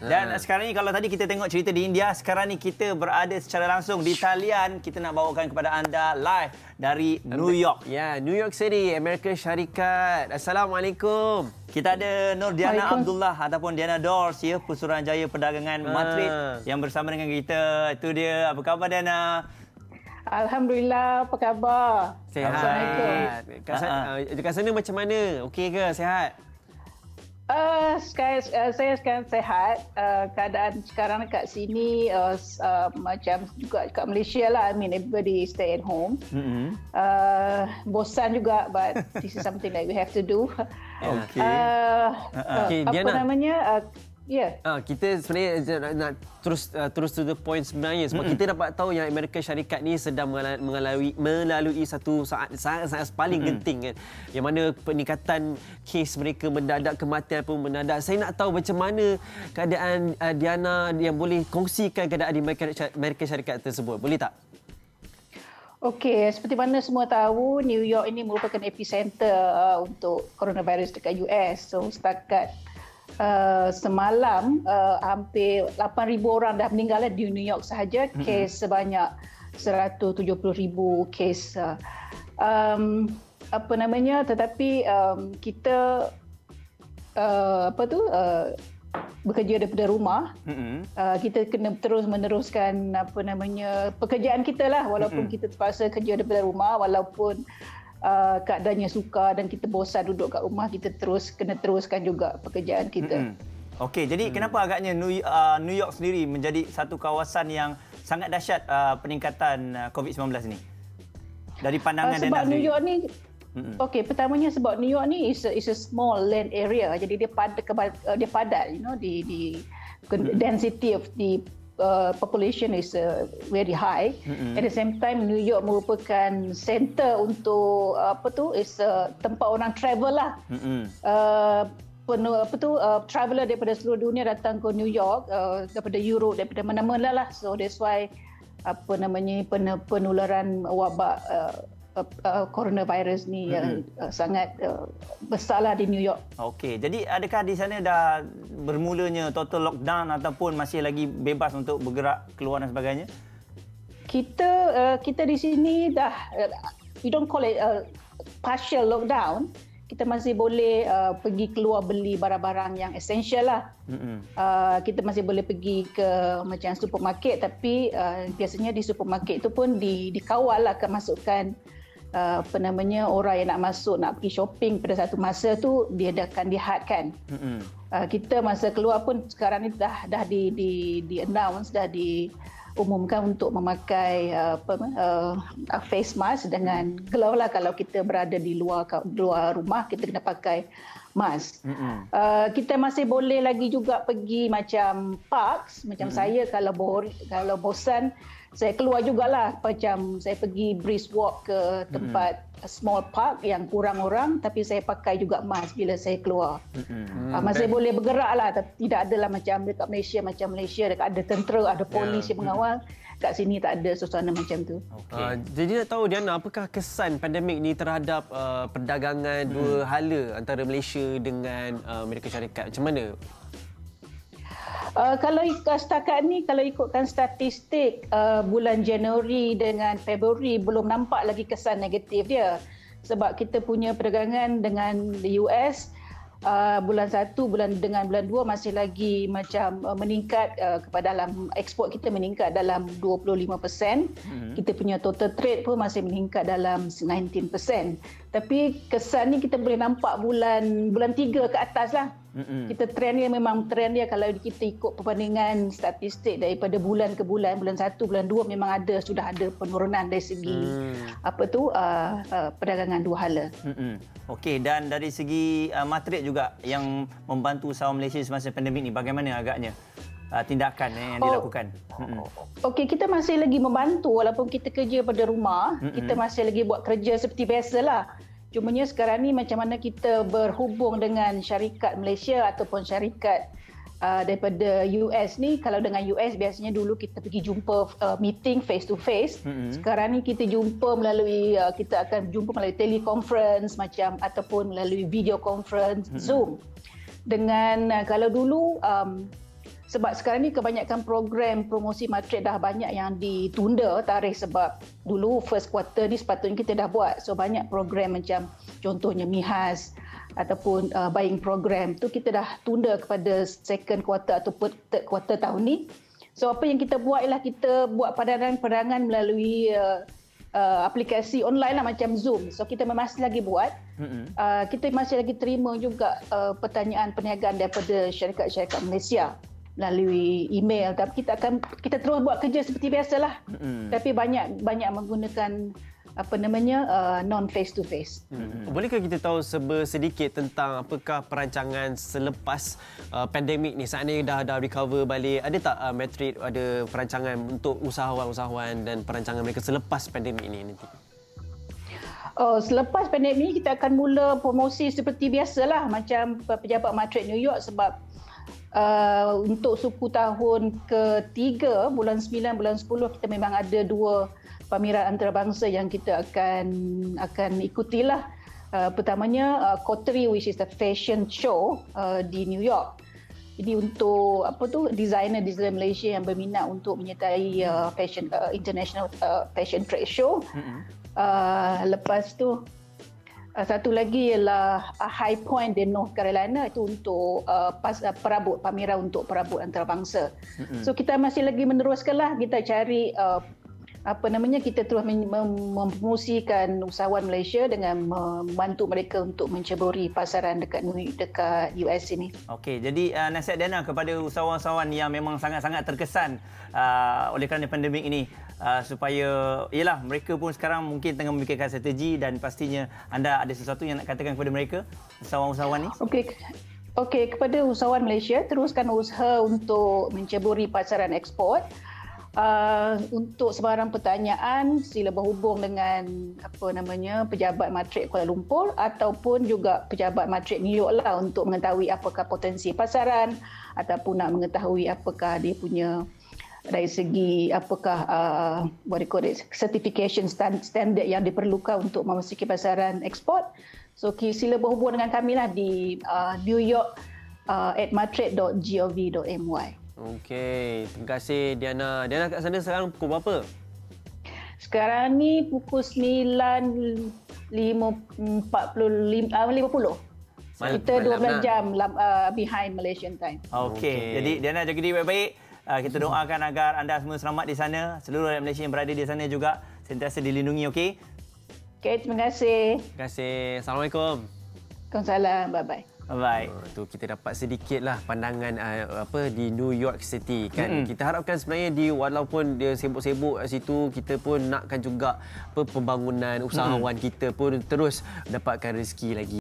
Dan sekarang ni kalau tadi kita tengok cerita di India, sekarang ni kita berada secara langsung di talian. Kita nak bawakan kepada anda live dari New York. Ya, New York City, Amerika Syarikat. Assalamualaikum. Kita ada Nordiana Abdullah ataupun Diana Dors, ya, Pusuruhanjaya Perdagangan Madrid yang bersama dengan kita. Itu dia. Apa khabar Diana? Alhamdulillah, apa khabar? Sihat. Assalamualaikum. Dekat sana macam mana? Okey ke? Sihat? Saya sekarang sehat. Keadaan sekarang kat sini macam juga kat Malaysia lah. I mean, everybody stay at home. Bosan juga, but this is something that we have to do. Okay, apa namanya? Kita sebenarnya nak terus to the point sebenarnya sebab kita dapat tahu yang Amerika Syarikat ni sedang melalui satu saat sangat paling genting kan, yang mana peningkatan kes mereka mendadak, kematian pun mendadak. Saya nak tahu macam mana keadaan Diana yang boleh kongsikan keadaan di Amerika Syarikat tersebut. Boleh tak? Okey, seperti mana semua tahu, New York ini merupakan epicenter untuk coronavirus dekat US. So setakat semalam hampir 8,000 orang dah meninggal di New York sahaja. Kes sebanyak 170,000 kes. Tetapi kita bekerja daripada rumah. Kita kena terus meneruskan pekerjaan kita lah, walaupun kita terpaksa kerja daripada rumah, walaupun keadaannya sukar dan kita bosan duduk kat rumah, kita kena teruskan juga pekerjaan kita. Okey, jadi kenapa agaknya New York sendiri menjadi satu kawasan yang sangat dahsyat peningkatan COVID-19 ni? Dari pandangan sebab New York ni, pertamanya sebab New York ni is a small land area, jadi dia padat, you know, the density of the population is very high. At the same time, New York merupakan center untuk tempat orang travel lah. Traveller daripada seluruh dunia datang ke New York, daripada Europe, daripada mana-mana lah. So that's why penularan wabak coronavirus ni sangat besarlah di New York. Okey, jadi adakah di sana dah bermulanya total lockdown ataupun masih lagi bebas untuk bergerak keluar dan sebagainya? Kita di sini dah, we don't call it partial lockdown. Kita masih boleh pergi keluar beli barang-barang yang essential lah. Kita masih boleh pergi ke macam supermarket, tapi biasanya di supermarket itu pun dikawal lah kemasukan orang yang nak masuk, nak pergi shopping pada satu masa tu, dia akan dihadkan. Kita masa keluar pun sekarang ni dah di-announce, dah diumumkan untuk memakai face mask dengan glove lah. Kalau kita berada di luar rumah, kita kena pakai mask. Kita masih boleh lagi juga pergi macam parks, macam saya kalau bosan, saya keluar jugalah, macam saya pergi brisk walk ke tempat small park yang kurang orang, tapi saya pakai juga mask bila saya keluar. Masih boleh bergerak lah, tapi tidak adalah macam dekat Malaysia, dekat ada tentera, ada polis yang mengawal. Kat sini tak ada suasana macam tu. Jadi nak tahu Diana, apakah kesan pandemik ni terhadap perdagangan dua hala antara Malaysia dengan Amerika Syarikat? Macam mana? Kalau setakat ni, kalau ikutkan statistik bulan Januari dengan Februari, belum nampak lagi kesan negatif dia. Sebab kita punya perdagangan dengan US bulan 1 dengan bulan 2 masih lagi macam meningkat, kepada dalam ekspor kita meningkat dalam 25%. Kita punya total trade pun masih meningkat dalam 19%. Tapi kesan ni kita boleh nampak bulan 3 ke atas lah. Kita trend dia memang trend dia, kalau kita ikut perbandingan statistik daripada bulan ke bulan, bulan 1, bulan 2 memang sudah ada penurunan dari segi perdagangan dua hala. Okey, dan dari segi Madrid juga yang membantu usaha Malaysia semasa pandemik ni, bagaimana agaknya tindakan yang dilakukan? Okey, kita masih lagi membantu walaupun kita kerja pada rumah, kita masih lagi buat kerja seperti biasalah. Cumanya sekarang ni macam mana kita berhubung dengan syarikat Malaysia ataupun syarikat daripada US ni. Kalau dengan US biasanya dulu kita pergi jumpa meeting face to face. Sekarang ni kita akan jumpa melalui teleconference macam, ataupun melalui video conference, Zoom. Dengan kalau dulu Sebab sekarang ni kebanyakan program promosi matrik dah banyak yang ditunda tarikh, sebab dulu first quarter ni sepatutnya kita dah buat. So banyak program macam contohnya MIHAS ataupun buying program tu kita dah tunda kepada second quarter ataupun third quarter tahun ni. So apa yang kita buat ialah kita buat padanan-padanan melalui aplikasi online lah macam Zoom. So kita masih lagi buat. Kita masih lagi terima juga pertanyaan perniagaan daripada syarikat-syarikat Malaysia melalui email. Tapi kita terus buat kerja seperti biasalah. Tapi banyak menggunakan non face to face. Bolehkah kita tahu sedikit tentang apakah perancangan selepas pandemik ni? Saat ni dah recover balik. Ada tak matrik, ada perancangan untuk usahawan-usahawan dan perancangan mereka selepas pandemik ni nanti? Selepas pandemik ni kita akan mula promosi seperti biasalah macam pejabat matrik New York, sebab untuk suku tahun ketiga bulan 9 bulan 10 kita memang ada 2 pameran antarabangsa yang kita akan ikutilah. Pertamanya Coterie, which is the fashion show di New York. Jadi untuk designer Malaysia yang berminat untuk menyertai international fashion trade show. Lepas tu satu lagi ialah High Point di North Carolina, itu untuk pameran untuk perabot antarabangsa. So kita masih lagi meneruskanlah, kita cari kita terus mempromosikan usahawan Malaysia dengan membantu mereka untuk menceburi pasaran dekat US ini. Okey, jadi nasihat Diana kepada usahawan-usahawan yang memang sangat-sangat terkesan oleh kerana pandemik ini, supaya mereka pun sekarang mungkin tengah memikirkan strategi, dan pastinya anda ada sesuatu yang nak katakan kepada mereka, usahawan-usahawan ni? Okey, kepada usahawan Malaysia, teruskan usaha untuk menceburi pasaran ekspor. Untuk sebarang pertanyaan sila berhubung dengan pejabat matrik Kuala Lumpur ataupun juga pejabat matrik New York lah, untuk mengetahui apakah potensi pasaran ataupun nak mengetahui apakah dia punya dari segi certification standard yang diperlukan untuk memasuki pasaran ekspor. So sila berhubung dengan kami lah di New York @matrik.gov.my. Okey, terima kasih Diana. Diana kat sana sekarang pukul berapa? Sekarang ni pukul 9.50. Kita 12 jam behind Malaysian time. Okey, jadi Diana jaga diri baik-baik. Kita doakan agar anda semua selamat di sana. Seluruh rakyat Malaysia yang berada di sana juga sentiasa dilindungi, okey? Okey, terima kasih. Terima kasih. Assalamualaikum. Waalaikumsalam. Bye-bye. Bye. Tu kita dapat sedikitlah pandangan di New York City kan. Kita harapkan sebenarnya walaupun dia sibuk-sibuk kat situ, kita pun nakkan juga pembangunan usahawan kita pun terus dapatkan rezeki lagi.